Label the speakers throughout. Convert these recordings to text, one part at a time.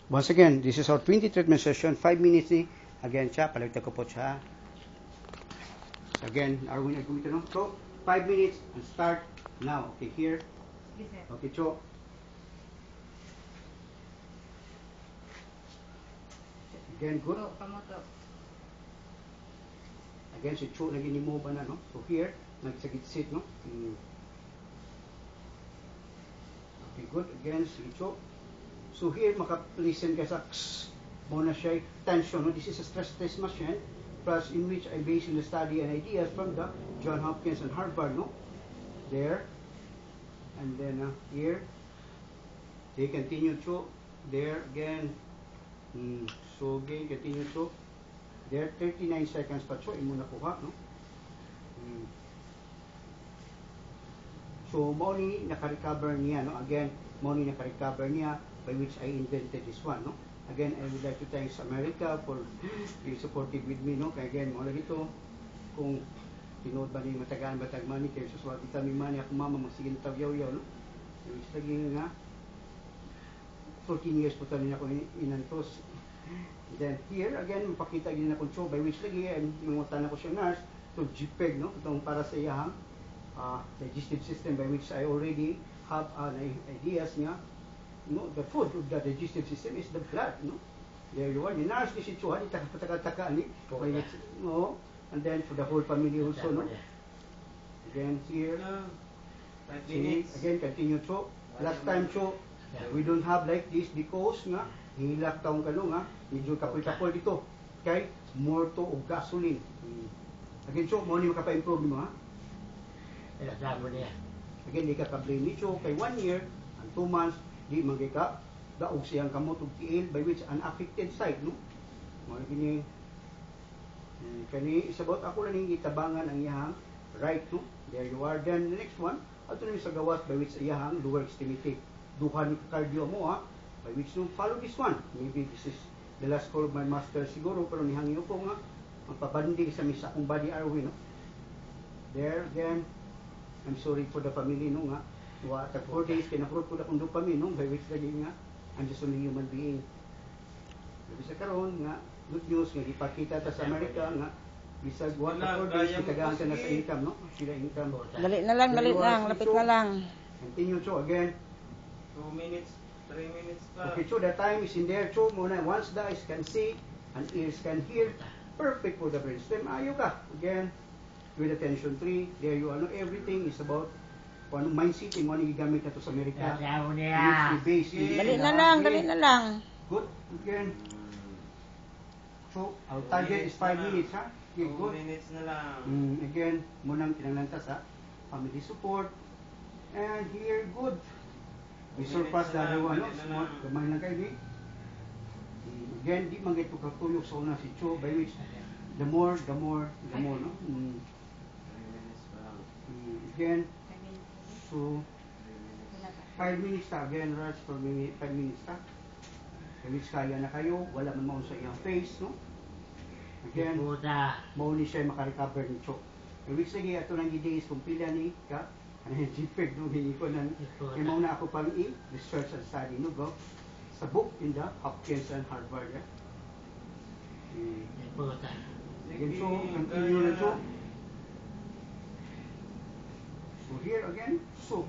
Speaker 1: Once again, this is our 20 treatment session, 5 minutes ni. Again, siya, paligtad ko po siya. So again, Arwin, nagkumita no? So, 5 minutes and start now. Okay, here.
Speaker 2: Yes, sir.
Speaker 1: Okay, Cho. Again, good.
Speaker 2: Kamoto.
Speaker 1: Again, si Cho, nag-inimo ba na, no? So here, nagsagit-sit, no? Okay, good. Again, si Cho. So here, maka-listen ka sa muna siya, tension, no? This is a stress test machine, plus in which I base in the study and ideas from the John Hopkins and Harvard, no? There. And then here, they continue to, there again. So again, continue to, there, 39 seconds pa cho, imo na kuha, no? So, mo ni naka-recover niya, no? Again, mo ni naka-recover niya, by which I invented this one, no? Again, I would like to thank America for being supportive with me, no? Kaya again, mo lang ito, kung tinood ba ni matagaan batag mani, kaya suswat kita mi mani, ako mama, magsigin tawyaw-yaw, no? Which lagi nga, 14 years po tanin ako inantos. Then here, again, mapakita din akong show, by which lagi, mangutan ako siya nurse, to JPEG, no? Itong para sa iyang digestive system, by which I already have ideas nga, no, the food of the digestive system is the blood, no? There you are. The nurse ni si Chuhan, itaka-taka ni. No? And then for the whole family also, no? Again, here.
Speaker 3: 5 minutes.
Speaker 1: Again, continue, Cho. Last time, Cho, we don't have like this because nga, hilak taong kano nga, medyo kapoy-kapoy dito. Okay? More to of gasoline. Again, Cho, mo ni makapa-improve mo, ha? Again, di ka ka-blame ni Cho, kay 1 year, and 2 months, di magay ka daog siyang kamot ug tiil by which unaffected side, no? Mo gini kani isabot ako lang ning gitabangan ang iyang right, no? There you are. Then the next one, ato ni sa gawas by which iyang lower extremity, duha ni cardio mo, ha? By which no follow this one. Maybe this is the last call of my master siguro, pero nihangyo ko nga magpabanding sa misa kong body Arwin, no? There again, I'm sorry for the family, no nga. At 4 days, kinapurot ko na kong dopamine, no? By which lagi nga, I'm just only human being. Sabi sa karon nga, good news, nga ipakita ta sa Amerika, nga, bisag 1 to 4 days, kitagaan ka na sa income, no? Sila income.
Speaker 4: Dali na lang, lapit na lang.
Speaker 1: Continue, Cho, again.
Speaker 3: 2 minutes, 3 minutes pa.
Speaker 1: Okay, Cho, the time is in there, Cho, muna. Once the eyes can see, and ears can hear, perfect for the brainstem. Ayaw ka. Again, with attention 3, there you are, no? Everything is about kung anong mindset yung ano gigamit na to sa Amerika.
Speaker 4: Dali na lang.
Speaker 1: Good. Again. So, our target is 5 minutes, ha? Okay,
Speaker 3: 2
Speaker 1: good.
Speaker 3: minutes na lang.
Speaker 1: Again, munang kinanglantas, ha? Family support. And here, good. We surpass the other one, no? Smart. Gamay lang kayo, di? Again, di man ito katulog sa una si Cho, by which the more, no?
Speaker 3: 3 minutes pa lang.
Speaker 1: Again, so, 5 minutes ta. Again, Raj, for 5 minutes ta. Which kaya na kayo, wala man maun sa iyang face, no? Again, mauni siya makarecover ni Cho. Which lagi, ato nang gidays kung pila ni ka, ano yung JPEG, no? Hindi ko nan, mauna ako pang research and study, no? Go. Sa book in the Hopkins and Harvard, yeah? Again, so, continue na Cho. So here again, so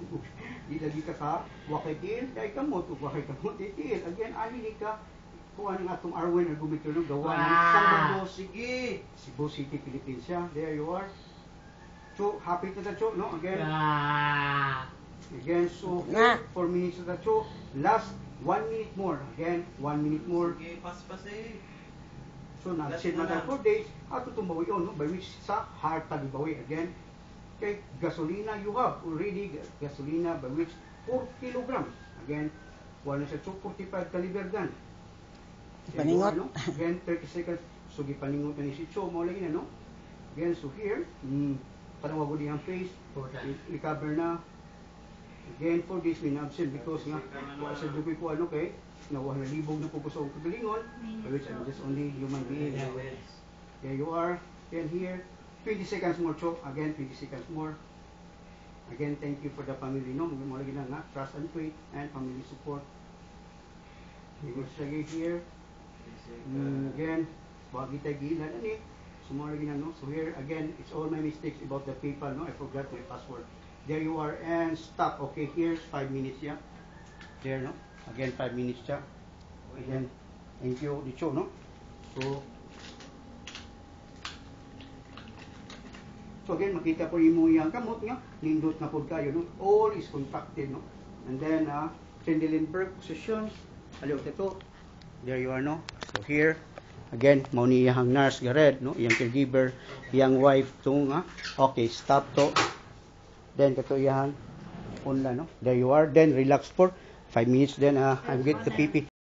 Speaker 1: di lagi ka wakay tiil, dahil kamot, wakay kamot, tiil. Again, ali ka, kung anong atong Arwin, argumento ng gawa ng Salvador, sige, Cebu City, Philippines siya. There you are. So, happy to the Cho, no? Again. Again, so, 4 minutes to the Cho. Last, 1 minute more. Again, 1 minute more.
Speaker 3: Sige, pas-pas eh.
Speaker 1: So, na-sit na 4 days, ato itong bawi yun, no? By which sa heart tagibawi. Again, okay, gasolina you have already, gasolina by which 4 kilograms. Again, wala sa 45 caliber gun.
Speaker 4: Paningot.
Speaker 1: No? Again, 30 seconds. So, gipaningot na ni si Cho, mo lagi na, no? Again, so here, panawag ko ang face, recover na. Again, 4 days may na-absent because nga, sa dupi ko, ano kay, nawala libog na po ko sa kagalingon, by which I'm just only human being. There you are. Again, here, 20 seconds more, Cho. Again, 20 seconds more. Again, thank you for the family, no? Mga lagi na nga, trust and faith and family support. Lagi here. Again, wagi tayo gilan. Ano eh? Sumara ginan, no? So here, again, it's all my mistakes about the PayPal, no? I forgot my password. There you are, and stop. Okay, here's 5 minutes, yeah? There, no? Again, 5 minutes, yeah? Again, thank you, Dicho, no? So again, makita po yung yung kamot nga, nindot na po kayo, no? All is contacted, no? And then, Trendelenburg position, aliw ito, there you are, no? So here, again, mao ni iyang nurse gared, no? Iyang caregiver, iyang wife tong, okay, stop to. Then, kato iyang unla, no? There you are, then relax for 5 minutes, then, I'll get the PP.